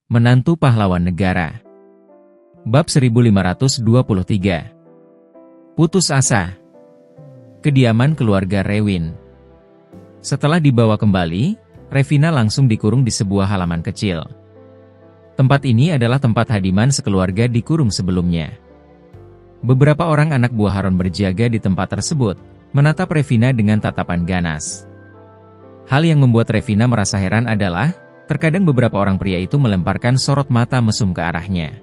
Menantu pahlawan negara. Bab 1523. Putus asa. Kediaman keluarga Rewin. Setelah dibawa kembali, Revina langsung dikurung di sebuah halaman kecil. Tempat ini adalah tempat Hadiman sekeluarga dikurung sebelumnya. Beberapa orang anak buah Harun berjaga di tempat tersebut, menatap Revina dengan tatapan ganas. Hal yang membuat Revina merasa heran adalah, terkadang beberapa orang pria itu melemparkan sorot mata mesum ke arahnya.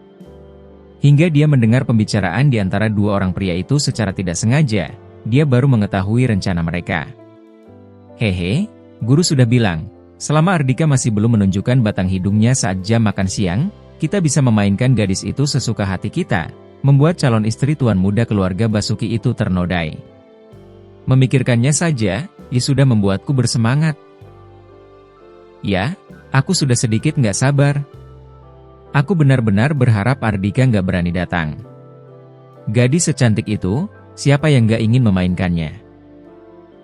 Hingga dia mendengar pembicaraan di antara dua orang pria itu secara tidak sengaja, dia baru mengetahui rencana mereka. Hehe, guru sudah bilang, selama Ardika masih belum menunjukkan batang hidungnya saat jam makan siang, kita bisa memainkan gadis itu sesuka hati kita, membuat calon istri tuan muda keluarga Basuki itu ternodai. Memikirkannya saja, ia sudah membuatku bersemangat. Ya, aku sudah sedikit nggak sabar. Aku benar-benar berharap Ardika nggak berani datang. Gadis secantik itu, siapa yang nggak ingin memainkannya?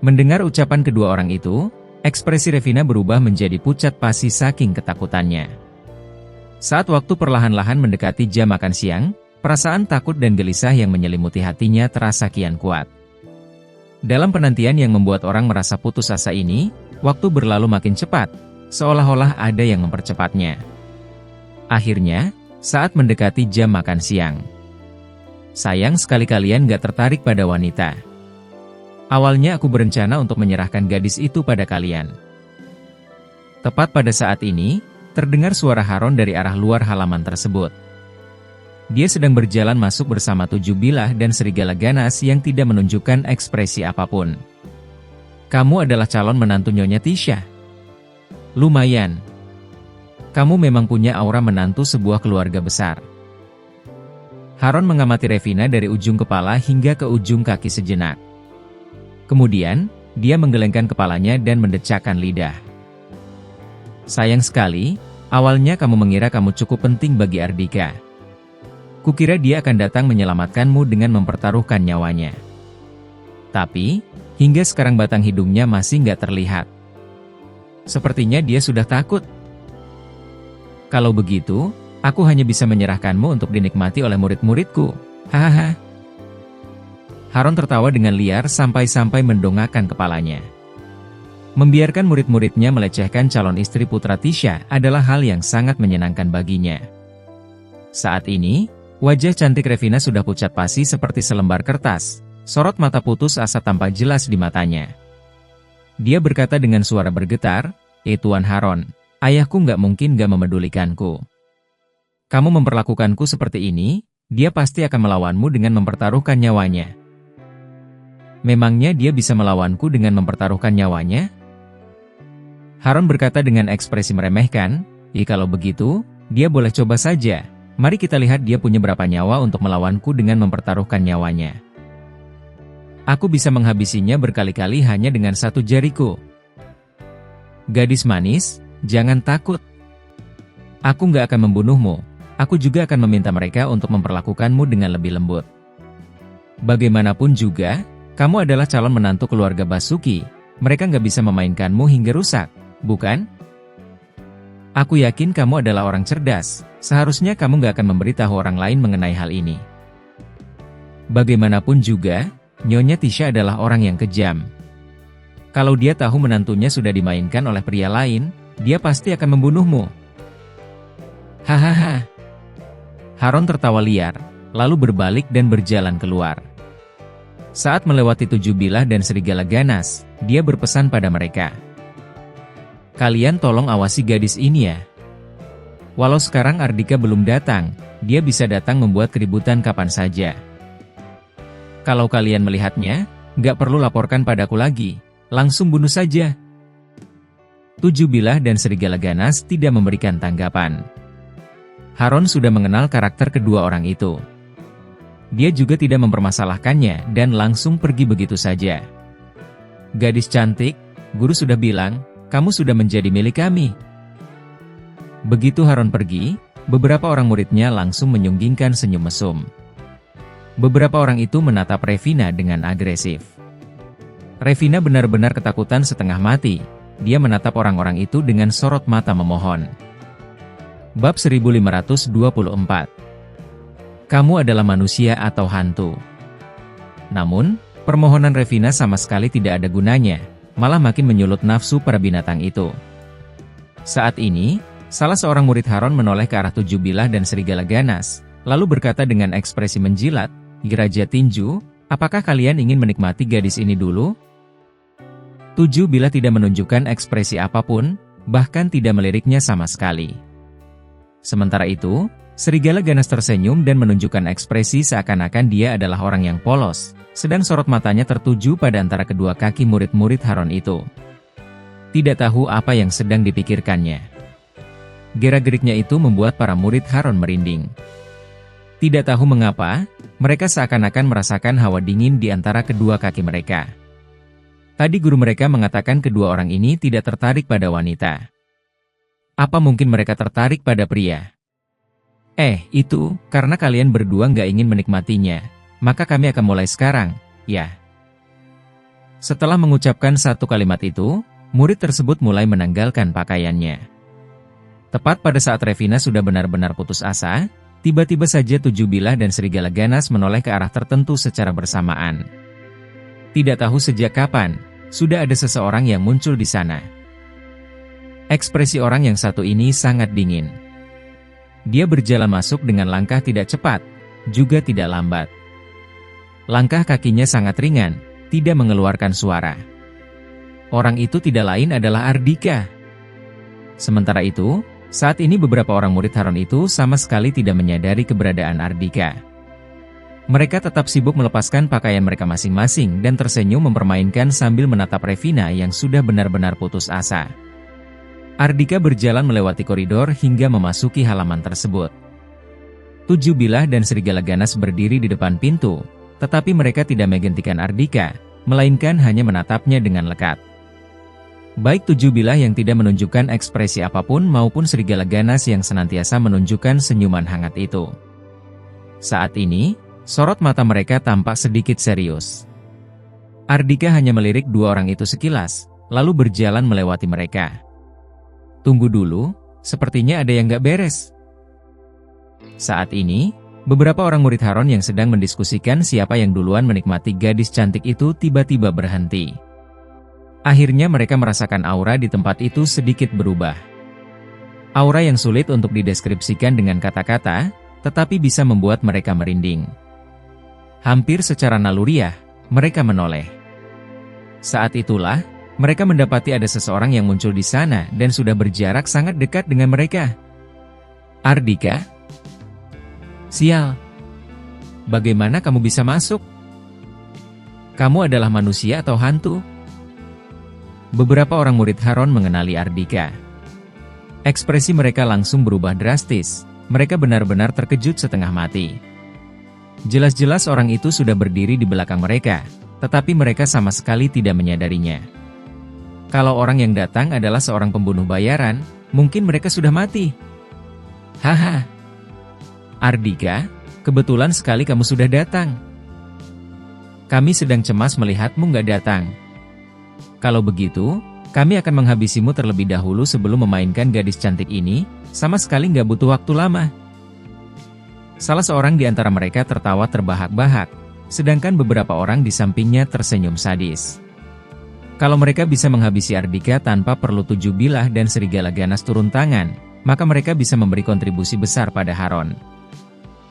Mendengar ucapan kedua orang itu, ekspresi Revina berubah menjadi pucat pasi saking ketakutannya. Saat waktu perlahan-lahan mendekati jam makan siang, perasaan takut dan gelisah yang menyelimuti hatinya terasa kian kuat. Dalam penantian yang membuat orang merasa putus asa ini, waktu berlalu makin cepat, seolah-olah ada yang mempercepatnya. Akhirnya, saat mendekati jam makan siang. Sayang sekali kalian gak tertarik pada wanita. Awalnya aku berencana untuk menyerahkan gadis itu pada kalian. Tepat pada saat ini, terdengar suara Harun dari arah luar halaman tersebut. Dia sedang berjalan masuk bersama 7 bilah dan serigala ganas yang tidak menunjukkan ekspresi apapun. Kamu adalah calon menantu Nyonya Tisha. Lumayan. Kamu memang punya aura menantu sebuah keluarga besar. Harun mengamati Revina dari ujung kepala hingga ke ujung kaki sejenak. Kemudian, dia menggelengkan kepalanya dan mendecakkan lidah. Sayang sekali, awalnya kamu mengira kamu cukup penting bagi Ardika. Kukira dia akan datang menyelamatkanmu dengan mempertaruhkan nyawanya. Tapi, hingga sekarang batang hidungnya masih nggak terlihat. Sepertinya dia sudah takut. Kalau begitu, aku hanya bisa menyerahkanmu untuk dinikmati oleh murid-muridku. Hahaha. Harun tertawa dengan liar sampai-sampai mendongakkan kepalanya. Membiarkan murid-muridnya melecehkan calon istri putra Tisha adalah hal yang sangat menyenangkan baginya. Saat ini, wajah cantik Revina sudah pucat pasi seperti selembar kertas, sorot mata putus asa tampak jelas di matanya. Dia berkata dengan suara bergetar, Tuan Harun, ayahku nggak mungkin nggak memedulikanku. Kamu memperlakukanku seperti ini, dia pasti akan melawanmu dengan mempertaruhkan nyawanya. Memangnya dia bisa melawanku dengan mempertaruhkan nyawanya? Harun berkata dengan ekspresi meremehkan, kalau begitu, dia boleh coba saja. Mari kita lihat dia punya berapa nyawa untuk melawanku dengan mempertaruhkan nyawanya. Aku bisa menghabisinya berkali-kali hanya dengan satu jariku. Gadis manis, jangan takut. Aku nggak akan membunuhmu, aku juga akan meminta mereka untuk memperlakukanmu dengan lebih lembut. Bagaimanapun juga, kamu adalah calon menantu keluarga Basuki, mereka nggak bisa memainkanmu hingga rusak, bukan? Aku yakin kamu adalah orang cerdas, seharusnya kamu nggak akan memberitahu orang lain mengenai hal ini. Bagaimanapun juga, Nyonya Tisha adalah orang yang kejam. Kalau dia tahu menantunya sudah dimainkan oleh pria lain, dia pasti akan membunuhmu. Hahaha. Harun tertawa liar, lalu berbalik dan berjalan keluar. Saat melewati 7 bilah dan serigala ganas, dia berpesan pada mereka. Kalian tolong awasi gadis ini ya. Walau sekarang Ardika belum datang, dia bisa datang membuat keributan kapan saja. Kalau kalian melihatnya, nggak perlu laporkan padaku lagi, langsung bunuh saja. 7 bilah dan serigala ganas tidak memberikan tanggapan. Harun sudah mengenal karakter kedua orang itu. Dia juga tidak mempermasalahkannya dan langsung pergi begitu saja. Gadis cantik, guru sudah bilang, kamu sudah menjadi milik kami. Begitu Harun pergi, beberapa orang muridnya langsung menyunggingkan senyum mesum. Beberapa orang itu menatap Revina dengan agresif. Revina benar-benar ketakutan setengah mati. Dia menatap orang-orang itu dengan sorot mata memohon. Bab 1524. Kamu adalah manusia atau hantu? Namun, permohonan Revina sama sekali tidak ada gunanya, malah makin menyulut nafsu para binatang itu. Saat ini, salah seorang murid Haron menoleh ke arah tujuh bilah dan serigala ganas, lalu berkata dengan ekspresi menjilat, "Raja Tinju, apakah kalian ingin menikmati gadis ini dulu?" Tujuh bilah tidak menunjukkan ekspresi apapun, bahkan tidak meliriknya sama sekali. Sementara itu, serigala ganas tersenyum dan menunjukkan ekspresi seakan-akan dia adalah orang yang polos, sedang sorot matanya tertuju pada antara kedua kaki murid-murid Haron itu. Tidak tahu apa yang sedang dipikirkannya. Gerak-geriknya itu membuat para murid Haron merinding. Tidak tahu mengapa, mereka seakan-akan merasakan hawa dingin di antara kedua kaki mereka. Tadi guru mereka mengatakan kedua orang ini tidak tertarik pada wanita. Apa mungkin mereka tertarik pada pria? Itu, karena kalian berdua nggak ingin menikmatinya, maka kami akan mulai sekarang, ya. Setelah mengucapkan satu kalimat itu, murid tersebut mulai menanggalkan pakaiannya. Tepat pada saat Revina sudah benar-benar putus asa, tiba-tiba saja tujuh bilah dan serigala ganas menoleh ke arah tertentu secara bersamaan. Tidak tahu sejak kapan, sudah ada seseorang yang muncul di sana. Ekspresi orang yang satu ini sangat dingin. Dia berjalan masuk dengan langkah tidak cepat, juga tidak lambat. Langkah kakinya sangat ringan, tidak mengeluarkan suara. Orang itu tidak lain adalah Ardika. Sementara itu, saat ini beberapa orang murid Haron itu sama sekali tidak menyadari keberadaan Ardika. Mereka tetap sibuk melepaskan pakaian mereka masing-masing dan tersenyum mempermainkan sambil menatap Revina yang sudah benar-benar putus asa. Ardika berjalan melewati koridor hingga memasuki halaman tersebut. Tujuh bilah dan serigala ganas berdiri di depan pintu, tetapi mereka tidak menghentikan Ardika, melainkan hanya menatapnya dengan lekat. Baik tujuh bilah yang tidak menunjukkan ekspresi apapun maupun serigala ganas yang senantiasa menunjukkan senyuman hangat itu. Saat ini, sorot mata mereka tampak sedikit serius. Ardika hanya melirik dua orang itu sekilas, lalu berjalan melewati mereka. Tunggu dulu, sepertinya ada yang gak beres. Saat ini, beberapa orang murid Haron yang sedang mendiskusikan siapa yang duluan menikmati gadis cantik itu tiba-tiba berhenti. Akhirnya mereka merasakan aura di tempat itu sedikit berubah. Aura yang sulit untuk dideskripsikan dengan kata-kata, tetapi bisa membuat mereka merinding. Hampir secara naluriah, mereka menoleh. Saat itulah, mereka mendapati ada seseorang yang muncul di sana dan sudah berjarak sangat dekat dengan mereka. Ardika? Sial! Bagaimana kamu bisa masuk? Kamu adalah manusia atau hantu? Beberapa orang murid Haron mengenali Ardika. Ekspresi mereka langsung berubah drastis, mereka benar-benar terkejut setengah mati. Jelas-jelas orang itu sudah berdiri di belakang mereka, tetapi mereka sama sekali tidak menyadarinya. Kalau orang yang datang adalah seorang pembunuh bayaran, mungkin mereka sudah mati. Haha. Ardika, kebetulan sekali kamu sudah datang. Kami sedang cemas melihatmu nggak datang. Kalau begitu, kami akan menghabisimu terlebih dahulu sebelum memainkan gadis cantik ini, sama sekali nggak butuh waktu lama. Salah seorang di antara mereka tertawa terbahak-bahak, sedangkan beberapa orang di sampingnya tersenyum sadis. Kalau mereka bisa menghabisi Ardika tanpa perlu tujuh bilah dan serigala ganas turun tangan, maka mereka bisa memberi kontribusi besar pada Haron.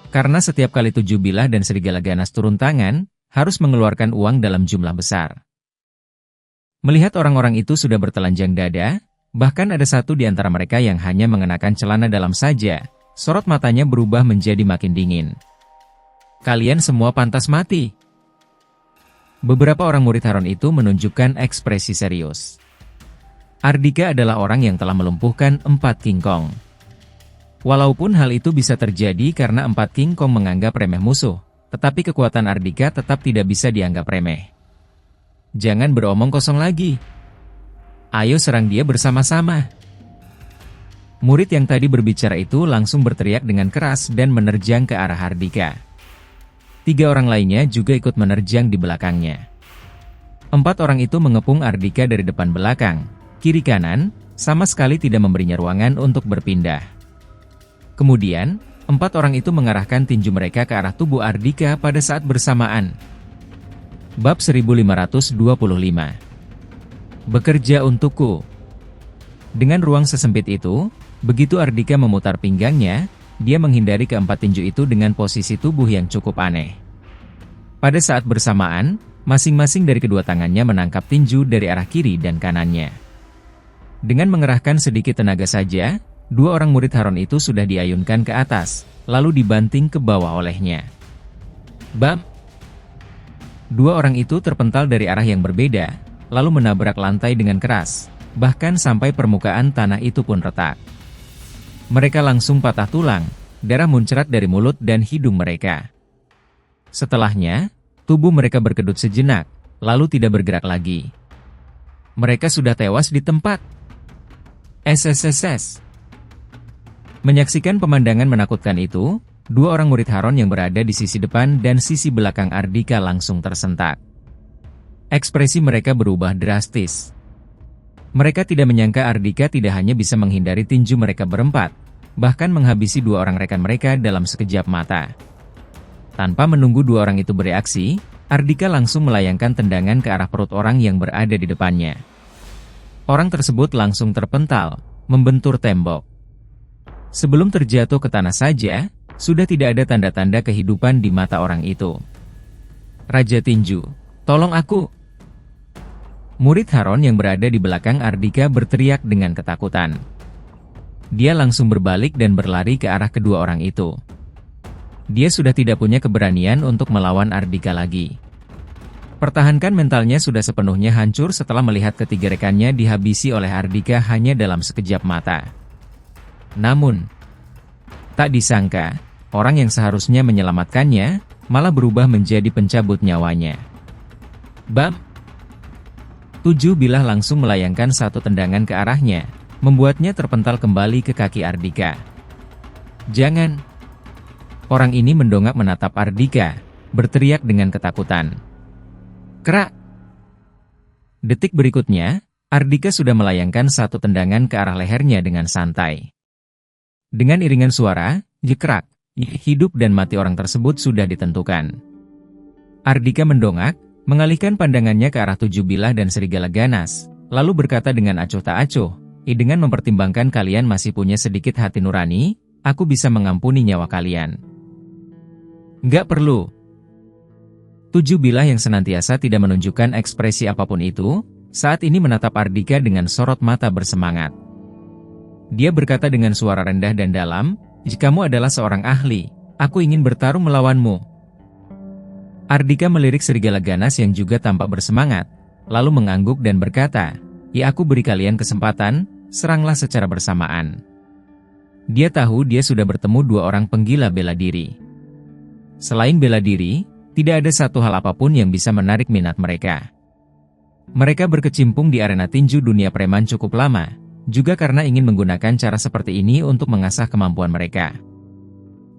Karena setiap kali tujuh bilah dan serigala ganas turun tangan, harus mengeluarkan uang dalam jumlah besar. Melihat orang-orang itu sudah bertelanjang dada, bahkan ada satu di antara mereka yang hanya mengenakan celana dalam saja, sorot matanya berubah menjadi makin dingin. Kalian semua pantas mati. Beberapa orang murid Haron itu menunjukkan ekspresi serius. Ardika adalah orang yang telah melumpuhkan 4 King Kong. Walaupun hal itu bisa terjadi karena 4 King Kong menganggap remeh musuh, tetapi kekuatan Ardika tetap tidak bisa dianggap remeh. Jangan beromong kosong lagi. Ayo serang dia bersama-sama. Murid yang tadi berbicara itu langsung berteriak dengan keras dan menerjang ke arah Ardika. 3 orang lainnya juga ikut menerjang di belakangnya. 4 orang itu mengepung Ardika dari depan belakang, kiri kanan, sama sekali tidak memberinya ruangan untuk berpindah. Kemudian, 4 orang itu mengarahkan tinju mereka ke arah tubuh Ardhika pada saat bersamaan. Bab 1525. Bekerja untukku. Dengan ruang sesempit itu, begitu Ardhika memutar pinggangnya, dia menghindari keempat tinju itu dengan posisi tubuh yang cukup aneh. Pada saat bersamaan, masing-masing dari kedua tangannya menangkap tinju dari arah kiri dan kanannya. Dengan mengerahkan sedikit tenaga saja, 2 orang murid Haron itu sudah diayunkan ke atas, lalu dibanting ke bawah olehnya. Bam! 2 orang itu terpental dari arah yang berbeda, lalu menabrak lantai dengan keras, bahkan sampai permukaan tanah itu pun retak. Mereka langsung patah tulang, darah muncrat dari mulut dan hidung mereka. Setelahnya, tubuh mereka berkedut sejenak, lalu tidak bergerak lagi. Mereka sudah tewas di tempat. SSSS. Menyaksikan pemandangan menakutkan itu, 2 orang murid Haron yang berada di sisi depan dan sisi belakang Ardhika langsung tersentak. Ekspresi mereka berubah drastis. Mereka tidak menyangka Ardhika tidak hanya bisa menghindari tinju mereka berempat, bahkan menghabisi 2 orang rekan mereka dalam sekejap mata. Tanpa menunggu 2 orang itu bereaksi, Ardhika langsung melayangkan tendangan ke arah perut orang yang berada di depannya. Orang tersebut langsung terpental, membentur tembok. Sebelum terjatuh ke tanah saja, sudah tidak ada tanda-tanda kehidupan di mata orang itu. Raja Tinju, tolong aku! Murid Haron yang berada di belakang Ardhika berteriak dengan ketakutan. Dia langsung berbalik dan berlari ke arah kedua orang itu. Dia sudah tidak punya keberanian untuk melawan Ardhika lagi. Pertahankan mentalnya sudah sepenuhnya hancur setelah melihat ketiga rekannya dihabisi oleh Ardhika hanya dalam sekejap mata. Namun, tak disangka, orang yang seharusnya menyelamatkannya, malah berubah menjadi pencabut nyawanya. Bam! 7 bilah langsung melayangkan satu tendangan ke arahnya, membuatnya terpental kembali ke kaki Ardhika. Jangan! Orang ini mendongak menatap Ardhika, berteriak dengan ketakutan. Kerak! Detik berikutnya, Ardhika sudah melayangkan satu tendangan ke arah lehernya dengan santai. Dengan iringan suara, jekrak, hidup dan mati orang tersebut sudah ditentukan. Ardhika mendongak, mengalihkan pandangannya ke arah 7 bilah dan serigala ganas, lalu berkata dengan acuh tak acuh, dengan mempertimbangkan kalian masih punya sedikit hati nurani, aku bisa mengampuni nyawa kalian. Nggak perlu. 7 bilah yang senantiasa tidak menunjukkan ekspresi apapun itu, saat ini menatap Ardhika dengan sorot mata bersemangat. Dia berkata dengan suara rendah dan dalam, "Jikamu adalah seorang ahli, aku ingin bertarung melawanmu." Ardhika melirik serigala ganas yang juga tampak bersemangat, lalu mengangguk dan berkata, "Ya aku beri kalian kesempatan, seranglah secara bersamaan." Dia tahu dia sudah bertemu 2 orang penggila bela diri. Selain bela diri, tidak ada satu hal apapun yang bisa menarik minat mereka. Mereka berkecimpung di arena tinju dunia preman cukup lama, juga karena ingin menggunakan cara seperti ini untuk mengasah kemampuan mereka.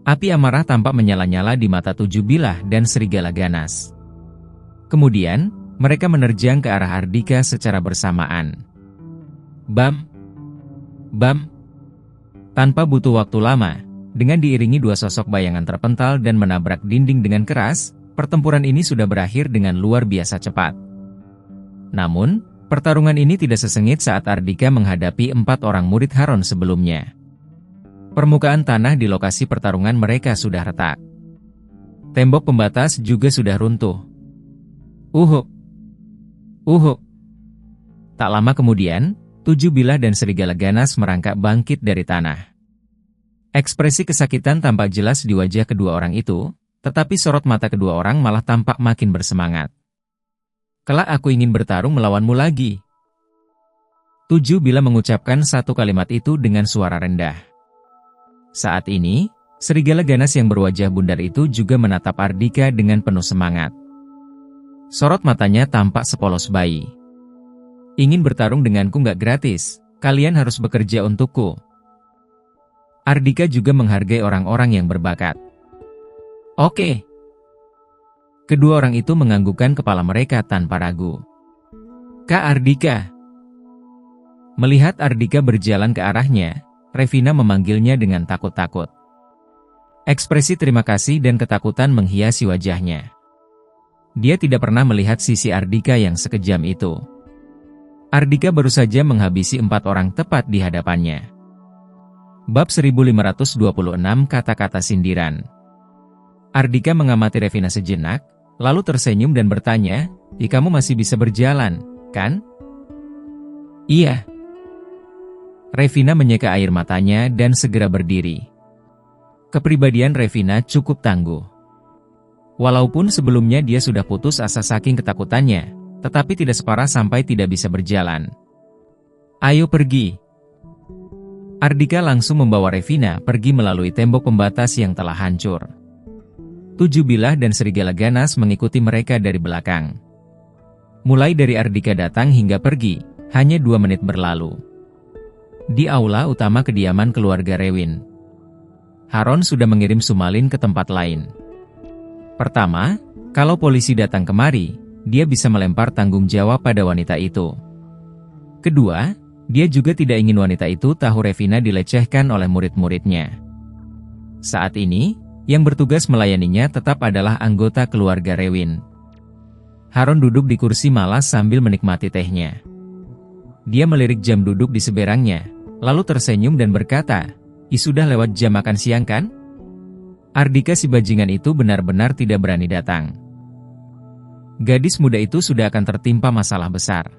Api amarah tampak menyala-nyala di mata 7 bilah dan serigala ganas. Kemudian, mereka menerjang ke arah Ardhika secara bersamaan. Bam! Bam! Tanpa butuh waktu lama, dengan diiringi 2 sosok bayangan terpental dan menabrak dinding dengan keras, pertempuran ini sudah berakhir dengan luar biasa cepat. Namun, pertarungan ini tidak sesengit saat Ardhika menghadapi 4 orang murid Haron sebelumnya. Permukaan tanah di lokasi pertarungan mereka sudah retak. Tembok pembatas juga sudah runtuh. Uhuk! Uhuk! Tak lama kemudian, 7 bilah dan serigala ganas merangkak bangkit dari tanah. Ekspresi kesakitan tampak jelas di wajah kedua orang itu, tetapi sorot mata kedua orang malah tampak makin bersemangat. Kelak aku ingin bertarung melawanmu lagi. 7 bilah mengucapkan satu kalimat itu dengan suara rendah. Saat ini, serigala ganas yang berwajah bundar itu juga menatap Ardhika dengan penuh semangat. Sorot matanya tampak sepolos bayi. Ingin bertarung denganku nggak gratis, kalian harus bekerja untukku. Ardhika juga menghargai orang-orang yang berbakat. Oke. Kedua orang itu menganggukkan kepala mereka tanpa ragu. Kak Ardhika. Melihat Ardhika berjalan ke arahnya, Revina memanggilnya dengan takut-takut. Ekspresi terima kasih dan ketakutan menghiasi wajahnya. Dia tidak pernah melihat sisi Ardhika yang sekejam itu. Ardhika baru saja menghabisi 4 orang tepat di hadapannya. Bab 1526 Kata-kata Sindiran. Ardhika mengamati Revina sejenak, lalu tersenyum dan bertanya, kamu masih bisa berjalan, kan? Iya. Revina menyeka air matanya dan segera berdiri. Kepribadian Revina cukup tangguh. Walaupun sebelumnya dia sudah putus asa saking ketakutannya, tetapi tidak separah sampai tidak bisa berjalan. Ayo pergi. Ardhika langsung membawa Revina pergi melalui tembok pembatas yang telah hancur. 7 bilah dan serigala ganas mengikuti mereka dari belakang. Mulai dari Ardhika datang hingga pergi, hanya 2 menit berlalu. Di aula utama kediaman keluarga Rewin, Haron sudah mengirim Sumalin ke tempat lain. Pertama, kalau polisi datang kemari, dia bisa melempar tanggung jawab pada wanita itu. Kedua, dia juga tidak ingin wanita itu tahu Revina dilecehkan oleh murid-muridnya. Saat ini, yang bertugas melayaninya tetap adalah anggota keluarga Rewin. Haron duduk di kursi malas sambil menikmati tehnya. Dia melirik jam duduk di seberangnya, lalu tersenyum dan berkata, sudah lewat jam makan siang kan? Ardhika si bajingan itu benar-benar tidak berani datang. Gadis muda itu sudah akan tertimpa masalah besar.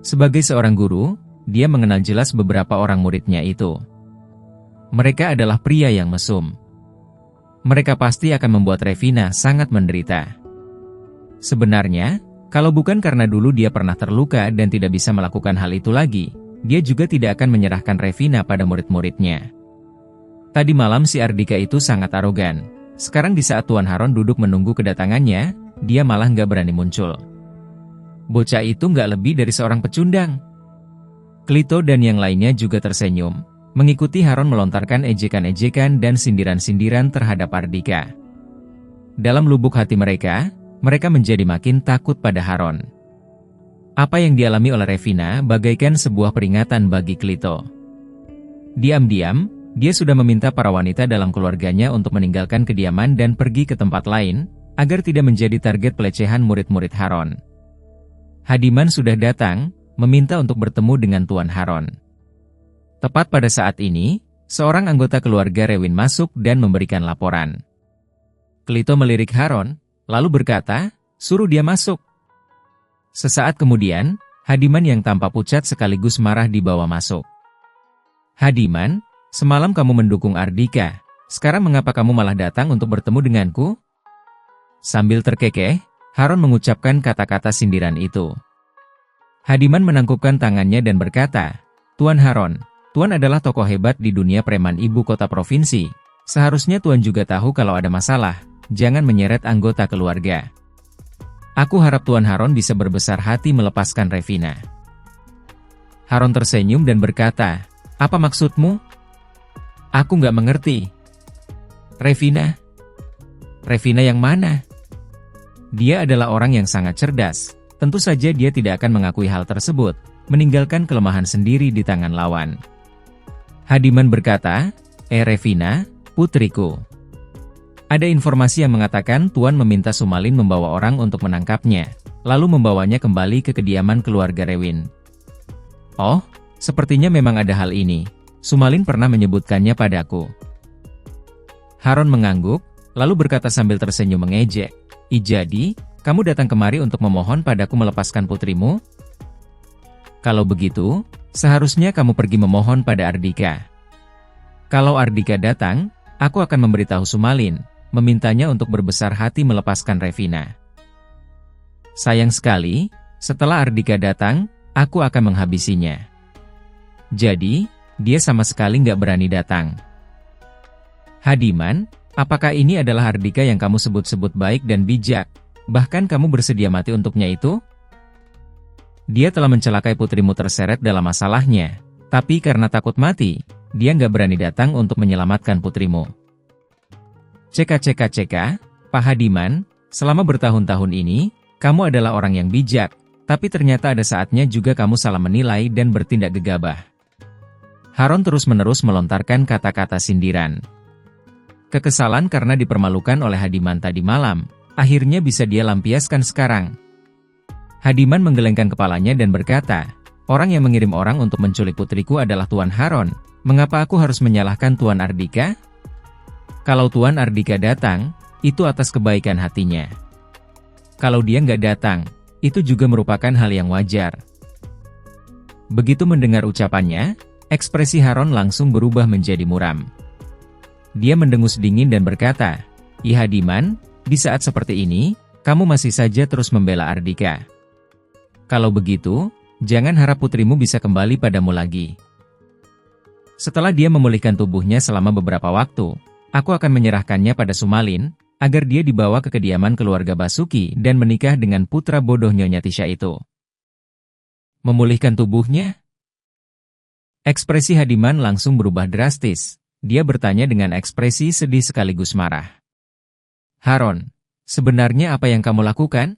Sebagai seorang guru, dia mengenal jelas beberapa orang muridnya itu. Mereka adalah pria yang mesum. Mereka pasti akan membuat Revina sangat menderita. Sebenarnya, kalau bukan karena dulu dia pernah terluka dan tidak bisa melakukan hal itu lagi, dia juga tidak akan menyerahkan Revina pada murid-muridnya. Tadi malam si Ardhika itu sangat arogan. Sekarang di saat Tuan Haron duduk menunggu kedatangannya, dia malah nggak berani muncul. Bocah itu nggak lebih dari seorang pecundang. Klito dan yang lainnya juga tersenyum, mengikuti Haron melontarkan ejekan-ejekan dan sindiran-sindiran terhadap Ardhika. Dalam lubuk hati mereka menjadi makin takut pada Haron. Apa yang dialami oleh Revina bagaikan sebuah peringatan bagi Klito. Diam-diam, dia sudah meminta para wanita dalam keluarganya untuk meninggalkan kediaman dan pergi ke tempat lain, agar tidak menjadi target pelecehan murid-murid Haron. Hadiman sudah datang, meminta untuk bertemu dengan Tuan Haron. Tepat pada saat ini, seorang anggota keluarga Rewin masuk dan memberikan laporan. Klito melirik Haron, lalu berkata, suruh dia masuk. Sesaat kemudian, Hadiman yang tampak pucat sekaligus marah dibawa masuk. Hadiman, semalam kamu mendukung Ardhika, sekarang mengapa kamu malah datang untuk bertemu denganku? Sambil terkekeh, Haron mengucapkan kata-kata sindiran itu. Hadiman menangkupkan tangannya dan berkata, Tuan Haron, Tuan adalah tokoh hebat di dunia preman ibu kota provinsi. Seharusnya Tuan juga tahu kalau ada masalah, jangan menyeret anggota keluarga. Aku harap Tuan Haron bisa berbesar hati melepaskan Revina. Haron tersenyum dan berkata, apa maksudmu? Aku nggak mengerti. Revina? Revina yang mana? Dia adalah orang yang sangat cerdas. Tentu saja dia tidak akan mengakui hal tersebut, meninggalkan kelemahan sendiri di tangan lawan. Hadiman berkata, Revina, putriku. Ada informasi yang mengatakan Tuan meminta Sumalin membawa orang untuk menangkapnya, lalu membawanya kembali ke kediaman keluarga Rewin. Oh, sepertinya memang ada hal ini. Sumalin pernah menyebutkannya padaku. Haron mengangguk, lalu berkata sambil tersenyum mengejek, jadi, kamu datang kemari untuk memohon padaku melepaskan putrimu? Kalau begitu, seharusnya kamu pergi memohon pada Ardhika. Kalau Ardhika datang, aku akan memberitahu Sumalin, memintanya untuk berbesar hati melepaskan Revina. Sayang sekali, setelah Ardhika datang, aku akan menghabisinya. Jadi, dia sama sekali nggak berani datang. Hadiman, apakah ini adalah Ardhika yang kamu sebut-sebut baik dan bijak, bahkan kamu bersedia mati untuknya itu? Dia telah mencelakai putrimu terseret dalam masalahnya, tapi karena takut mati, dia nggak berani datang untuk menyelamatkan putrimu. Cek, Pak Hadiman, selama bertahun-tahun ini, kamu adalah orang yang bijak, tapi ternyata ada saatnya juga kamu salah menilai dan bertindak gegabah. Haron terus-menerus melontarkan kata-kata sindiran. Kekesalan karena dipermalukan oleh Hadiman tadi malam, akhirnya bisa dia lampiaskan sekarang. Hadiman menggelengkan kepalanya dan berkata, "Orang yang mengirim orang untuk menculik putriku adalah Tuan Haron. Mengapa aku harus menyalahkan Tuan Ardika? Kalau Tuan Ardika datang, itu atas kebaikan hatinya. Kalau dia nggak datang, itu juga merupakan hal yang wajar." Begitu mendengar ucapannya, ekspresi Haron langsung berubah menjadi muram. Dia mendengus dingin dan berkata, "Ih Hadiman, di saat seperti ini, kamu masih saja terus membela Ardika. Kalau begitu, jangan harap putrimu bisa kembali padamu lagi. Setelah dia memulihkan tubuhnya selama beberapa waktu, aku akan menyerahkannya pada Sumalin, agar dia dibawa ke kediaman keluarga Basuki dan menikah dengan putra bodoh Nyonya Tisha itu." Memulihkan tubuhnya? Ekspresi Hadiman langsung berubah drastis. Dia bertanya dengan ekspresi sedih sekaligus marah. "Haron, sebenarnya apa yang kamu lakukan?"